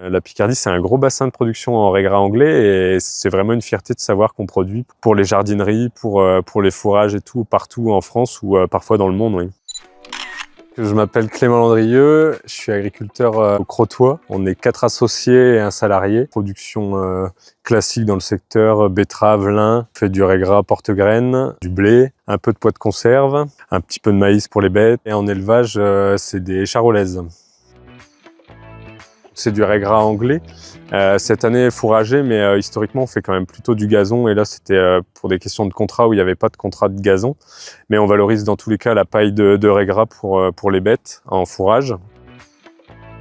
La Picardie, c'est un gros bassin de production en raie gras anglais et c'est vraiment une fierté de savoir qu'on produit pour les jardineries, pour les fourrages et tout, partout en France ou parfois dans le monde. Oui. Je m'appelle Clément Landrieux, je suis agriculteur au Crotoy. On est 4 associés et un salarié. Production classique dans le secteur, betterave, lin, on fait du raie gras porte-graines, du blé, un peu de pois de conserve, un petit peu de maïs pour les bêtes. Et en élevage, c'est des charolaises. C'est du raie gras anglais. Cette année fourragé, mais historiquement on fait quand même plutôt du gazon et là c'était pour des questions de contrat où il n'y avait pas de contrat de gazon. Mais on valorise dans tous les cas la paille de raie gras pour les bêtes en fourrage.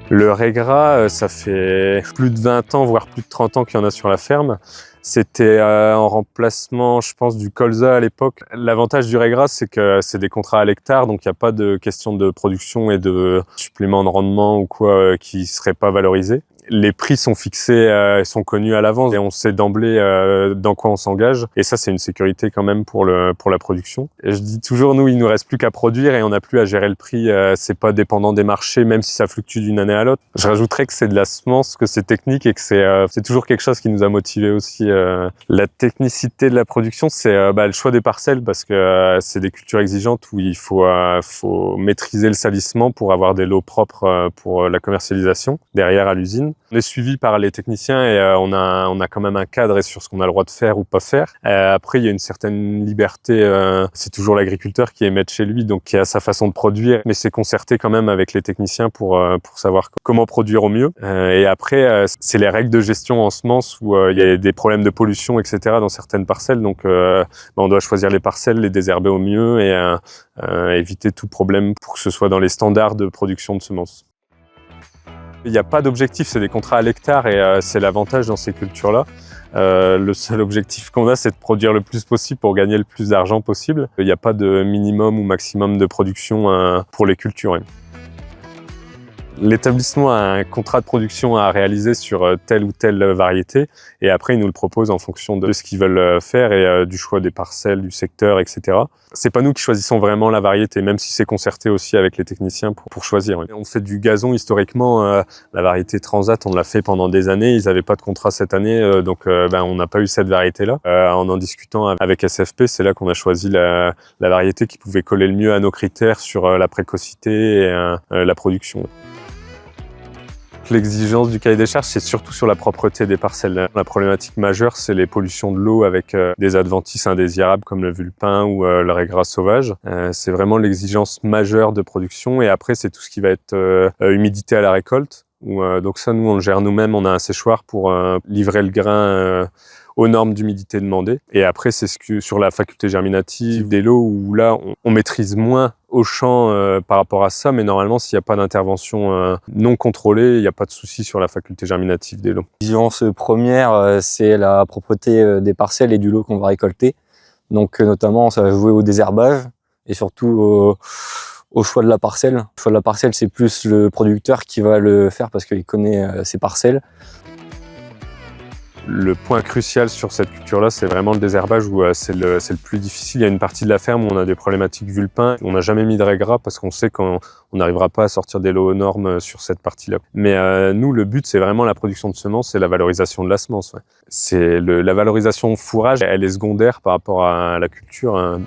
Le raie gras, ça fait plus de 20 ans, voire plus de 30 ans qu'il y en a sur la ferme. C'était en remplacement, je pense, du colza à l'époque. L'avantage du raie gras, c'est que c'est des contrats à l'hectare, donc il n'y a pas de question de production et de supplément de rendement ou quoi qui ne serait pas valorisé. Les prix sont fixés, sont connus à l'avance et on sait d'emblée dans quoi on s'engage. Et ça, c'est une sécurité quand même pour la production. Et je dis toujours, nous, il nous reste plus qu'à produire et on n'a plus à gérer le prix. C'est pas dépendant des marchés, même si ça fluctue d'une année à l'autre. Je rajouterais que c'est de la semence, que c'est technique et que c'est toujours quelque chose qui nous a motivés aussi. La technicité de la production, c'est le choix des parcelles parce que c'est des cultures exigeantes où il faut maîtriser le salissement pour avoir des lots propres pour la commercialisation derrière à l'usine. On est suivi par les techniciens et on a quand même un cadre sur ce qu'on a le droit de faire ou pas faire. Après, il y a une certaine liberté. C'est toujours l'agriculteur qui est maître chez lui, donc qui a sa façon de produire, mais c'est concerté quand même avec les techniciens pour savoir comment produire au mieux. Et après, c'est les règles de gestion en semences où il y a des problèmes de pollution, etc. dans certaines parcelles. Donc, on doit choisir les parcelles, les désherber au mieux et éviter tout problème pour que ce soit dans les standards de production de semences. Il n'y a pas d'objectif, c'est des contrats à l'hectare et c'est l'avantage dans ces cultures-là. Le seul objectif qu'on a, c'est de produire le plus possible pour gagner le plus d'argent possible. Il n'y a pas de minimum ou maximum de production pour les cultures. L'établissement a un contrat de production à réaliser sur telle ou telle variété et après ils nous le proposent en fonction de ce qu'ils veulent faire et du choix des parcelles, du secteur, etc. C'est pas nous qui choisissons vraiment la variété, même si c'est concerté aussi avec les techniciens pour choisir. On fait du gazon historiquement, la variété Transat, on l'a fait pendant des années, ils n'avaient pas de contrat cette année, donc on n'a pas eu cette variété-là. En discutant avec SFP, c'est là qu'on a choisi la variété qui pouvait coller le mieux à nos critères sur la précocité et la production. L'exigence du cahier des charges, c'est surtout sur la propreté des parcelles. La problématique majeure, c'est les pollutions de l'eau avec des adventices indésirables comme le vulpin ou le raie gras sauvage. C'est vraiment l'exigence majeure de production. Et après, c'est tout ce qui va être humidité à la récolte. Donc ça, nous, on le gère nous-mêmes. On a un séchoir pour livrer le grain aux normes d'humidité demandées. Et après, c'est sur la faculté germinative des lots où là, on maîtrise moins au champ par rapport à ça, mais normalement, s'il n'y a pas d'intervention non contrôlée, il n'y a pas de souci sur la faculté germinative des lots. L'exigence première, c'est la propreté des parcelles et du lot qu'on va récolter. Donc notamment, ça va jouer au désherbage et surtout au choix de la parcelle. Le choix de la parcelle, c'est plus le producteur qui va le faire parce qu'il connaît ses parcelles. Le point crucial sur cette culture-là, c'est vraiment le désherbage où c'est le plus difficile. Il y a une partie de la ferme où on a des problématiques vulpins. On n'a jamais mis de raie gras parce qu'on sait qu'on n'arrivera pas à sortir des lots aux normes sur cette partie-là. Mais nous, le but, c'est vraiment la production de semences et la valorisation de la semence. Ouais. C'est la valorisation fourrage, elle est secondaire par rapport à la culture.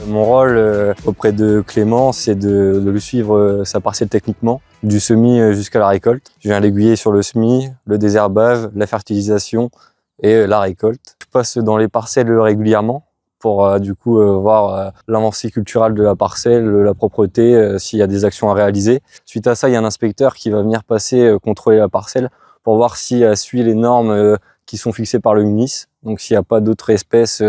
Mon rôle auprès de Clément, c'est de lui suivre sa parcelle techniquement, du semis jusqu'à la récolte. Je viens l'aiguiller sur le semis, le désherbage, la fertilisation et la récolte. Je passe dans les parcelles régulièrement pour du coup voir l'avancée culturelle de la parcelle, la propreté, s'il y a des actions à réaliser. Suite à ça, il y a un inspecteur qui va venir passer contrôler la parcelle pour voir si elle suit les normes qui sont fixées par le MINIS. Donc s'il n'y a pas d'autres espèces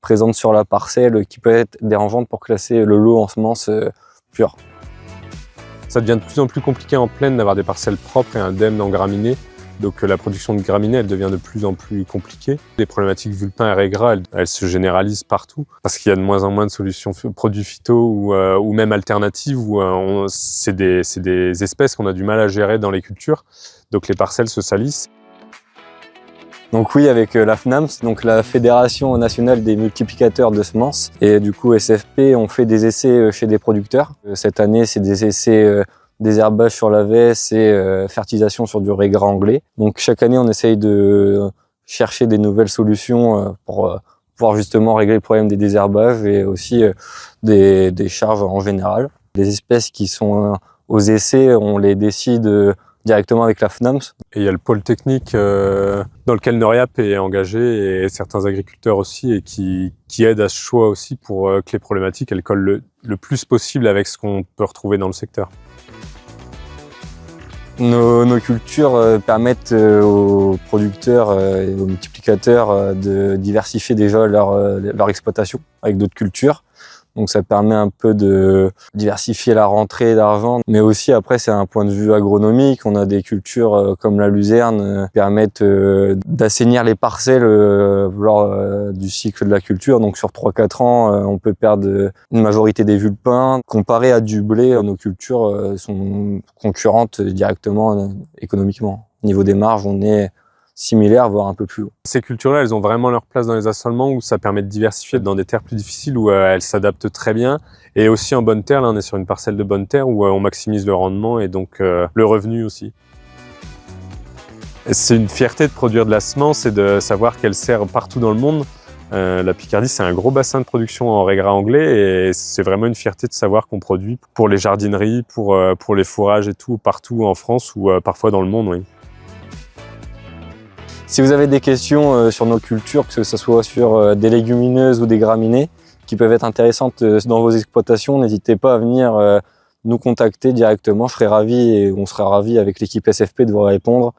présente sur la parcelle qui peut être dérangeante pour classer le lot en semences pures. Ça devient de plus en plus compliqué en plaine d'avoir des parcelles propres et indemnes en graminées. Donc la production de graminées, elle devient de plus en plus compliquée. Les problématiques vulpins et raie gras, elles se généralisent partout parce qu'il y a de moins en moins de solutions produits phyto ou même alternatives où c'est des espèces qu'on a du mal à gérer dans les cultures. Donc les parcelles se salissent. Donc oui, avec la FNAMS, donc la Fédération nationale des multiplicateurs de semences, et du coup SFP, on fait des essais chez des producteurs. Cette année, c'est des essais désherbage sur la veste et fertilisation sur du régras anglais. Donc chaque année, on essaye de chercher des nouvelles solutions pour pouvoir justement régler le problème des désherbages et aussi des charges en général. Les espèces qui sont aux essais, on les décide directement avec la FNAMS. Et il y a le pôle technique dans lequel Noriap est engagé et certains agriculteurs aussi et qui aident à ce choix aussi pour que les problématiques elles collent le plus possible avec ce qu'on peut retrouver dans le secteur. Nos cultures permettent aux producteurs et aux multiplicateurs de diversifier déjà leur exploitation avec d'autres cultures. Donc ça permet un peu de diversifier la rentrée d'argent, mais aussi après c'est un point de vue agronomique. On a des cultures comme la luzerne qui permettent d'assainir les parcelles lors du cycle de la culture. Donc sur 3-4 ans, on peut perdre une majorité des vulpins. Comparé à du blé, nos cultures sont concurrentes directement économiquement. Au niveau des marges, on est similaire, voire un peu plus haut. Ces cultures-là, elles ont vraiment leur place dans les assolements où ça permet de diversifier dans des terres plus difficiles où elles s'adaptent très bien. Et aussi en bonne terre, là on est sur une parcelle de bonne terre où on maximise le rendement et donc le revenu aussi. C'est une fierté de produire de la semence et de savoir qu'elle sert partout dans le monde. La Picardie, c'est un gros bassin de production en régras anglais et c'est vraiment une fierté de savoir qu'on produit pour les jardineries, pour les fourrages et tout, partout en France ou parfois dans le monde. Oui. Si vous avez des questions sur nos cultures, que ce soit sur des légumineuses ou des graminées, qui peuvent être intéressantes dans vos exploitations, n'hésitez pas à venir nous contacter directement. Je serai ravi et on sera ravis avec l'équipe SFP de vous répondre